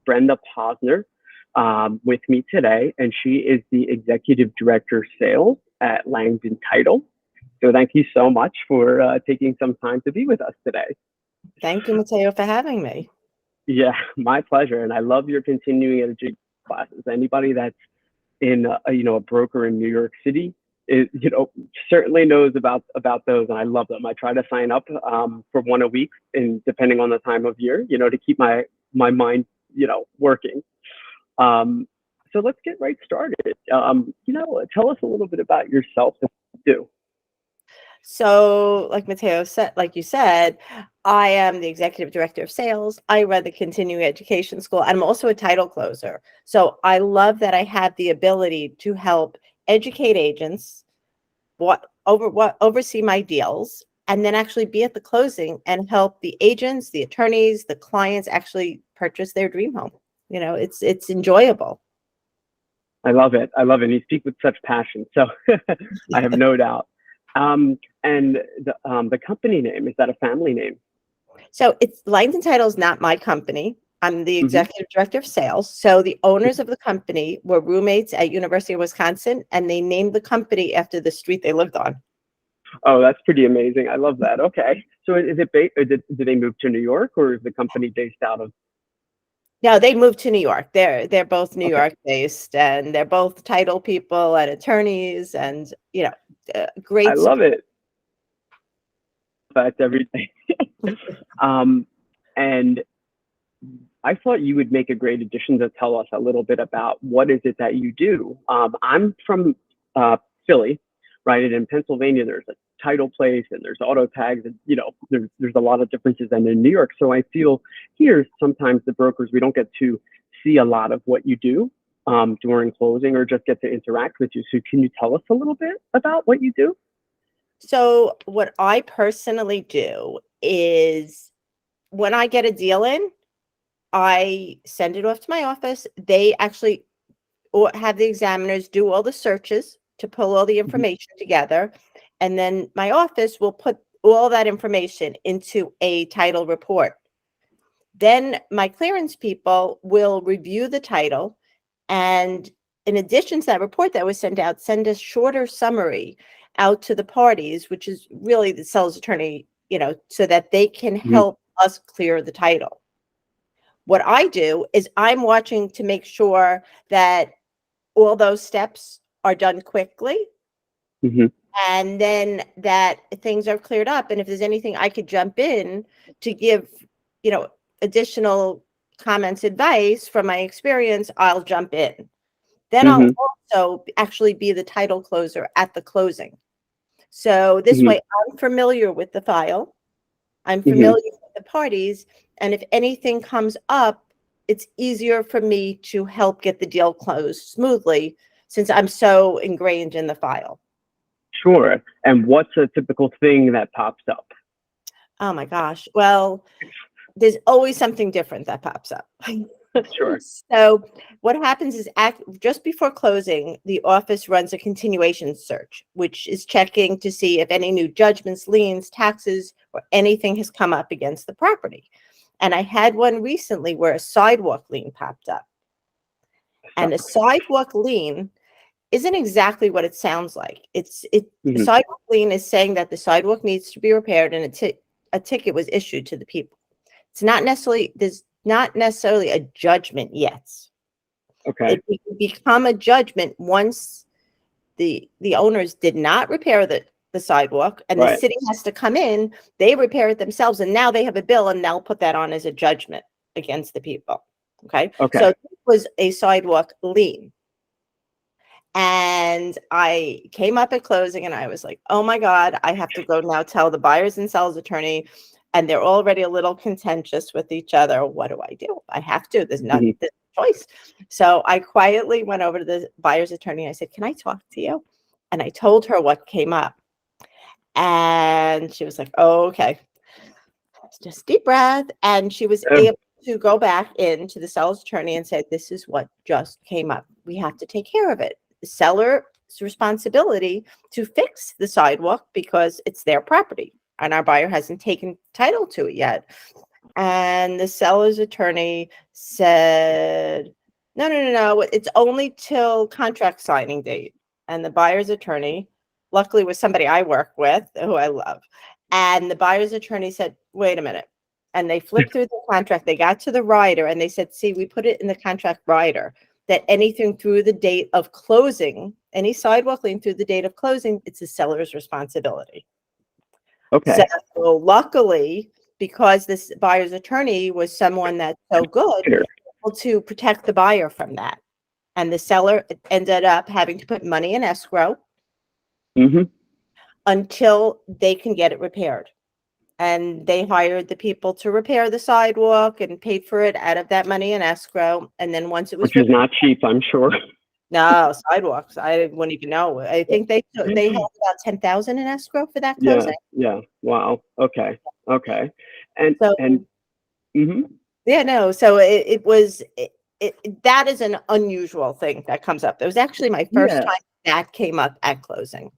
Brenda Posner with me today, and she is the Executive Director of Sales at Langdon Title. So thank you so much for taking some time to be with us today. Thank you, Mateo, for having me. Yeah, my pleasure. And I love your continuing education classes. Anybody that's in a broker in New York City is, certainly knows about those, and I love them. I try to sign up for one a week, and depending on the time of year, to keep my mind working. So let's get right started. Tell us a little bit about yourself and what you do. So, like Mateo said, like you said, I am the Executive Director of Sales. I run the continuing education school. I'm also a title closer. So I love that I have the ability to help educate agents, oversee my deals, and then actually be at the closing and help the agents, the attorneys, the clients actually purchase their dream home. It's enjoyable. I love it. You speak with such passion. So I have no doubt. And the company name, is that a family name? So it's Langdon Title is not my company. I'm the Executive Director of Sales. So the owners of the company were roommates at University of Wisconsin, and they named the company after the street they lived on. Oh, that's pretty amazing. I love that. Okay. So is it did they move to New York, or is the company based out of? No, they moved to New York. They're both New York based, and they're both title people and attorneys, and great. I love it. That's everything. And I thought you would make a great addition to tell us a little bit about what is it that you do. I'm from Philly, right? And in Pennsylvania, there's a title place and there's auto tags, and there's a lot of differences than in New York. So I feel here sometimes the brokers, we don't get to see a lot of what you do during closing, or just get to interact with you. So can you tell us a little bit about what you do? So what I personally do is when I get a deal in, I send it off to my office. They actually have the examiners do all the searches to pull all the information together. And then my office will put all that information into a title report. Then my clearance people will review the title. And in addition to that report that was sent out, send a shorter summary out to the parties, which is really the sales attorney, so that they can help us clear the title. What I do is I'm watching to make sure that all those steps are done quickly, and then that things are cleared up. And if there's anything I could jump in to give, additional comments, advice from my experience, I'll jump in. Then I'll also actually be the title closer at the closing. So this way I'm familiar with the file. I'm familiar with the parties. And if anything comes up, it's easier for me to help get the deal closed smoothly since I'm so ingrained in the file. Sure. And what's a typical thing that pops up? Oh my gosh. Well, there's always something different that pops up. Sure. So what happens is just before closing, the office runs a continuation search, which is checking to see if any new judgments, liens, taxes, or anything has come up against the property. And I had one recently where a sidewalk lien popped up. And a sidewalk lien isn't exactly what it sounds like. The sidewalk lien is saying that the sidewalk needs to be repaired, and a ticket was issued to the people. There's not necessarily a judgment yet. Okay. It can become a judgment once the owners did not repair the sidewalk, and the city has to come in, they repair it themselves, and now they have a bill, and they'll put that on as a judgment against the people. Okay. So it was a sidewalk lien. And I came up at closing and I was like, oh my God, I have to go now tell the buyers and sellers attorney, and they're already a little contentious with each other. What do I do? I have to. There's no choice. So I quietly went over to the buyer's attorney. I said, can I talk to you? And I told her what came up. And she was like, oh, okay. Just deep breath. And she was able to go back into the seller's attorney and say, this is what just came up. We have to take care of it. The seller's responsibility to fix the sidewalk because it's their property and our buyer hasn't taken title to it yet. And the seller's attorney said, no, it's only till contract signing date. And the buyer's attorney, luckily was somebody I work with, who I love. And the buyer's attorney said, wait a minute. And they flipped through the contract. They got to the rider and they said, see, we put it in the contract rider that anything through the date of closing, any sidewalk lien through the date of closing, it's the seller's responsibility. Okay. So luckily, because this buyer's attorney was someone that's so good, Sure. able to protect the buyer from that. And the seller ended up having to put money in escrow Mm-hmm. until they can get it repaired. And they hired the people to repair the sidewalk and paid for it out of that money in escrow. And then once it was Which is not cheap, I'm sure. no sidewalks, I wouldn't even know. I think they held about 10,000 in escrow for that Yeah. closing. Yeah. Wow. Okay. Okay. And So mm-hmm. yeah, no. So it was that is an unusual thing that comes up. It was actually my first Yeah. time that came up at closing.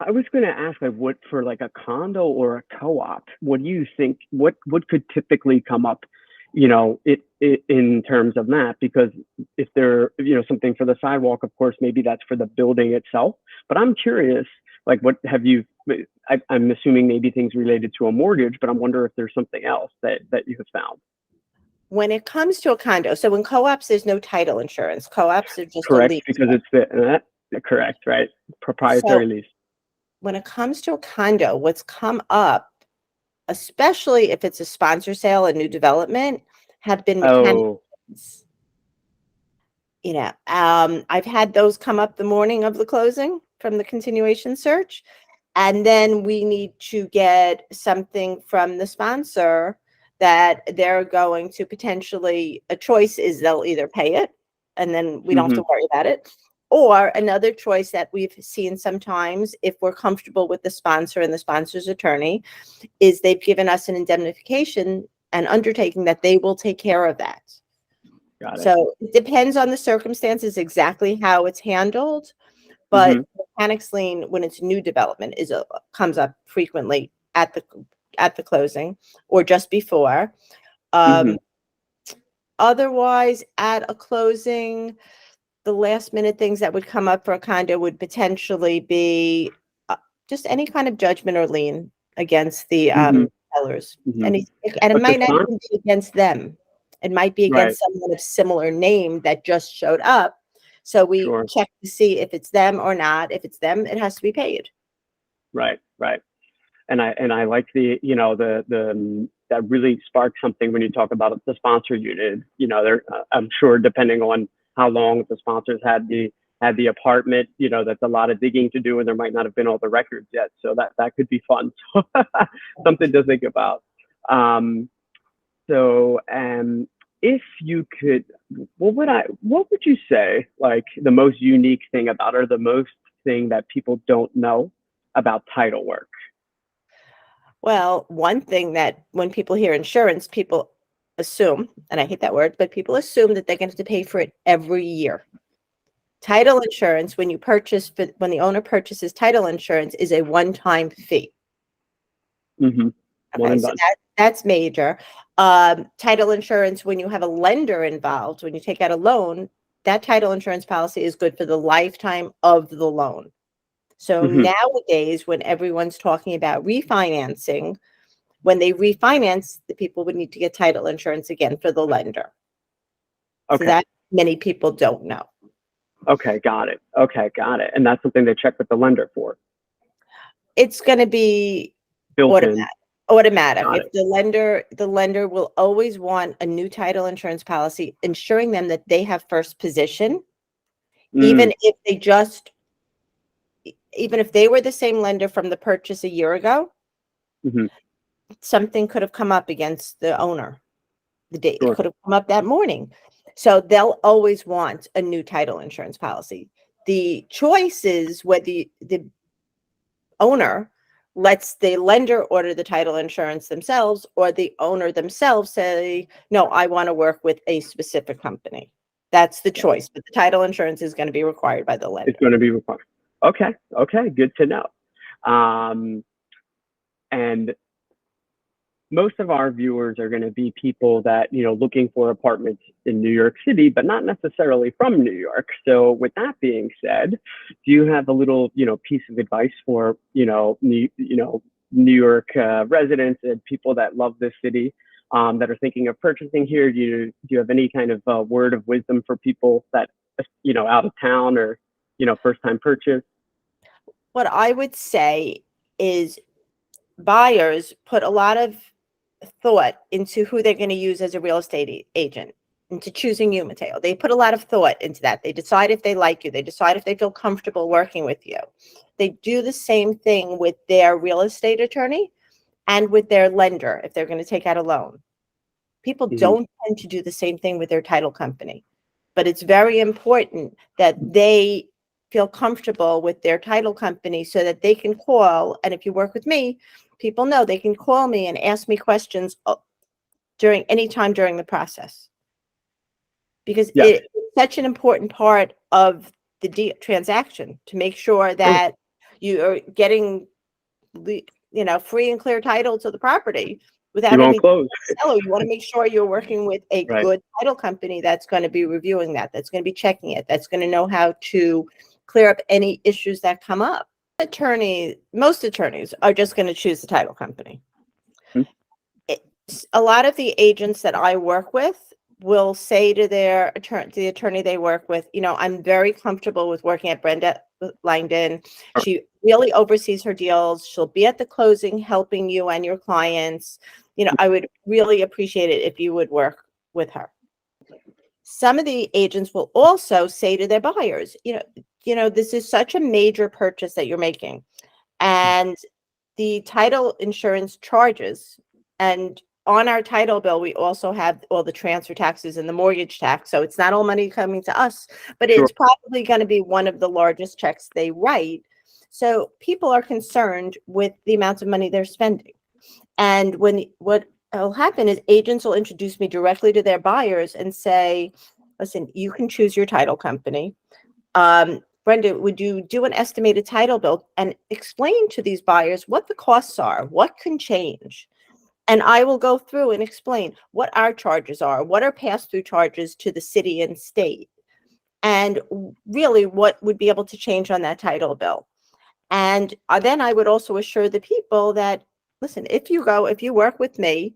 I was going to ask, like, what for, like a condo or a co-op? What do you think? What could typically come up, in terms of that? Because if there, something for the sidewalk, of course, maybe that's for the building itself. But I'm curious, like, what have you? I'm assuming maybe things related to a mortgage, but I'm wondering if there's something else that you have found. When it comes to a condo, so in co-ops, there's no title insurance. Co-ops are just a Correct, lease. because it's correct, right? Proprietary So lease. when it comes to a condo, what's come up, especially if it's a sponsor sale, a new development, have been mechanics. Oh. I've had those come up the morning of the closing from the continuation search. And then we need to get something from the sponsor that they're going to potentially, a choice is they'll either pay it and then we don't have to worry about it. Or another choice that we've seen sometimes, if we're comfortable with the sponsor and the sponsor's attorney, is they've given us an indemnification and undertaking that they will take care of that. Got it. So it depends on the circumstances exactly how it's handled. But mechanics lien, when it's new development, comes up frequently at the closing or just before. Otherwise, at a closing, the last minute things that would come up for a condo would potentially be just any kind of judgment or lien against the sellers. And it might not even be against them. It might be against someone of similar name that just showed up. So we check to see if it's them or not. If it's them, it has to be paid. Right. And I like the that really sparks something when you talk about the sponsor unit. I'm sure depending on how long the sponsors had the apartment, that's a lot of digging to do, and there might not have been all the records yet. So that could be fun. Something to think about. If you could, what would you say, like, the most unique thing about, or the most thing that people don't know about title work? Well, one thing that when people hear insurance, people assume, and I hate that word, but people assume that they're going to have to pay for it every year. Title insurance, when the owner purchases title insurance, is a one-time fee. Okay, so that's major. Title insurance, when you have a lender involved, when you take out a loan, that title insurance policy is good for the lifetime of the loan. So nowadays, when everyone's talking about refinancing, when they refinance, the people would need to get title insurance again for the lender. So that many people don't know. Okay, got it. And that's something they check with the lender for. It's going to be automatic. If the lender will always want a new title insurance policy, ensuring them that they have first position, even if they were the same lender from the purchase a year ago, something could have come up against the owner. The date it could have come up that morning. So they'll always want a new title insurance policy. The choice is whether the owner lets the lender order the title insurance themselves, or the owner themselves say, no, I want to work with a specific company. That's the choice, but the title insurance is going to be required by the lender. It's going to be required. Okay, good to know. And most of our viewers are going to be people that, looking for apartments in New York City, but not necessarily from New York. So with that being said, do you have a little, piece of advice for, New York residents and people that love this city, that are thinking of purchasing here? Do you have any kind of word of wisdom for people that, out of town or, first time purchase? What I would say is buyers put a lot of thought into who they're going to use as a real estate agent, into choosing you, Mateo. They put a lot of thought into that. They decide if they like you. They decide if they feel comfortable working with you. They do the same thing with their real estate attorney and with their lender if they're going to take out a loan. People Mhm. don't tend to do the same thing with their title company, but it's very important that they feel comfortable with their title company so that they can call. And if you work with me, people know they can call me and ask me questions during any time during the process, because Yes. it's such an important part of the transaction to make sure Sure. that you are getting free and clear title to the property You without won't any close. seller. You want to make sure you're working with a Right. good title company that's going to be reviewing that's going to be checking it, that's going to know how to clear up any issues that come up. Most attorneys are just going to choose the title company. Mhm. A lot of the agents that I work with will say to the attorney they work with, I'm very comfortable with working at Brenda Langdon. She really oversees her deals. She'll be at the closing helping you and your clients. I would really appreciate it if you would work with her. Some of the agents will also say to their buyers, this is such a major purchase that you're making, and the title insurance charges, and on our title bill, we also have all the transfer taxes and the mortgage tax. So it's not all money coming to us, but Sure. it's probably going to be one of the largest checks they write. So people are concerned with the amounts of money they're spending. And what will happen is agents will introduce me directly to their buyers and say, listen, you can choose your title company. Brenda, would you do an estimated title bill and explain to these buyers what the costs are, what can change? And I will go through and explain what our charges are, what are pass-through charges to the city and state, and really what would be able to change on that title bill. And then I would also assure the people that, listen, if you work with me,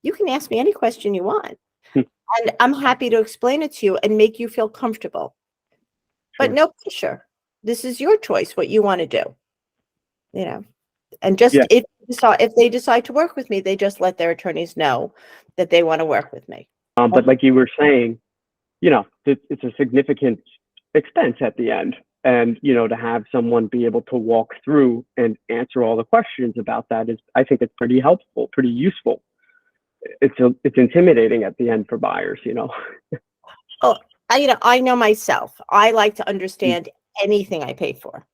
you can ask me any question you want. And I'm happy to explain it to you and make you feel comfortable. But Sure. no pressure. This is your choice, what you want to do. And Yeah. just if they decide to work with me, they just let their attorneys know that they want to work with me. But like you were saying, it's a significant expense at the end. And, to have someone be able to walk through and answer all the questions about that I think it's pretty helpful, pretty useful. It's intimidating at the end for buyers. Oh, I know myself. I like to understand anything I pay for.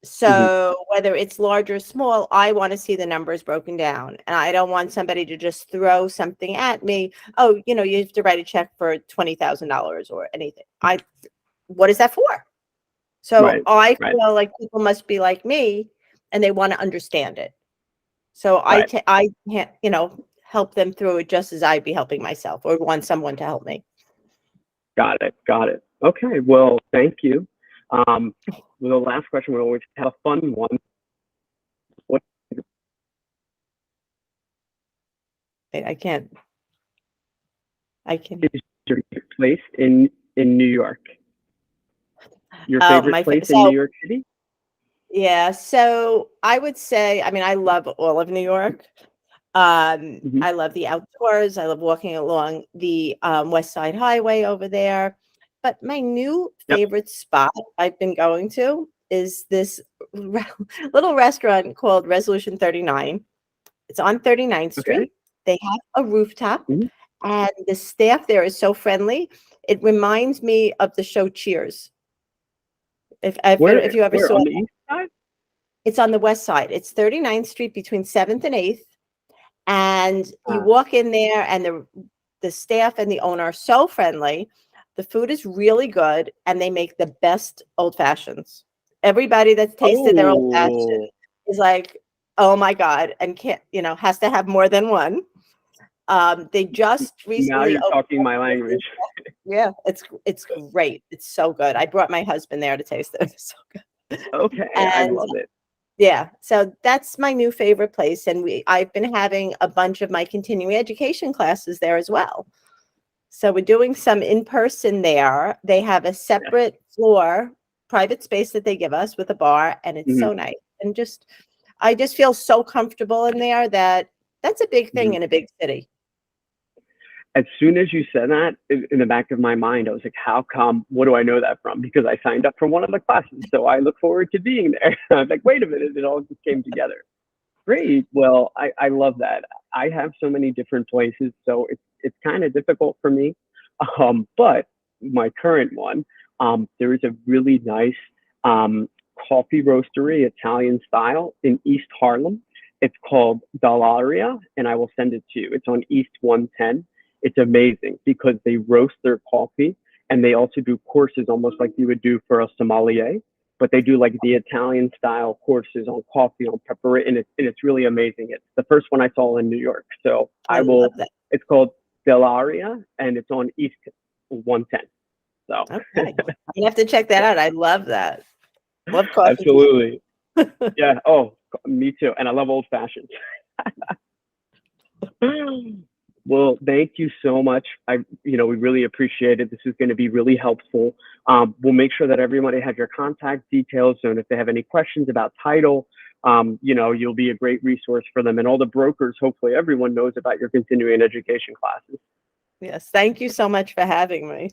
Mm-hmm. So whether it's large or small, I want to see the numbers broken down. And I don't want somebody to just throw something at me. Oh, you have to write a check for $20,000 or anything. What is that for? So Right. I Right. feel like people must be like me and they want to understand it. So Right. I can't, help them through it just as I'd be helping myself or want someone to help me. Got it. Got it. Okay. Well, thank you. The last question, we always have a fun one. What I can't. is your favorite place in New York? Your favorite My place in New so York City? yeah, so I would say, I mean, I love all of New York. Mm-hmm. I love the outdoors. I love walking along the West Side Highway over there. But my new Yep. favorite spot I've been going to is this little restaurant called Resolution 39. It's on 39th Okay. Street. They have a rooftop, Mm-hmm. and the staff there is so friendly. It reminds me of the show Cheers. If you ever Where saw on the it. east side? It's on the west side. It's 39th Street between 7th and 8th. And you Uh, walk in there, and the staff and the owner are so friendly. The food is really good, and they make the best old fashions. Everybody that's tasted their old fashioned oh, is like, Oh my God. And can't, has to have more than one. They just Now recently you're opened talking up my a new. language. Yeah, it's great. It's so good. I brought my husband there to taste it. It's so good. Okay, I And love it. yeah, so that's my new favorite place. And I've been having a bunch of my continuing education classes there as well. So we're doing some in person there. They have a Yeah. separate floor, private space that they give us with a bar, and it's Mhm, so nice. And I just feel so comfortable in there that's a big thing mhm. in a big city. As soon as you said that, in the back of my mind, I was like, how come? What do I know that from? Because I signed up for one of the classes. So I look forward to being there. I was like, wait a minute, it all just came together. Great. Well, I love that. I have so many different places, so it's kind of difficult for me. But my current one, there is a really nice um, coffee roastery, Italian style, in East Harlem. It's called Dallaria, and I will send it to you. It's on East 110. It's amazing because they roast their coffee and they also do courses almost like you would do for a sommelier, but they do like the Italian style courses on coffee, on preparation, and it's really amazing. It's the first one I saw in New York. So I I love will, that. it's called Delaria and it's on East 110. So Okay. You have to check that out. I love that. Love coffee. absolutely. Yeah. Oh, me too. And I love old fashions. Well, thank you so much. We really appreciate it. This is going to be really helpful. We'll make sure that everybody has your contact details. So, and if they have any questions about title, you'll be a great resource for them. And all the brokers, hopefully everyone knows about your continuing education classes. Yes. Thank you so much for having me.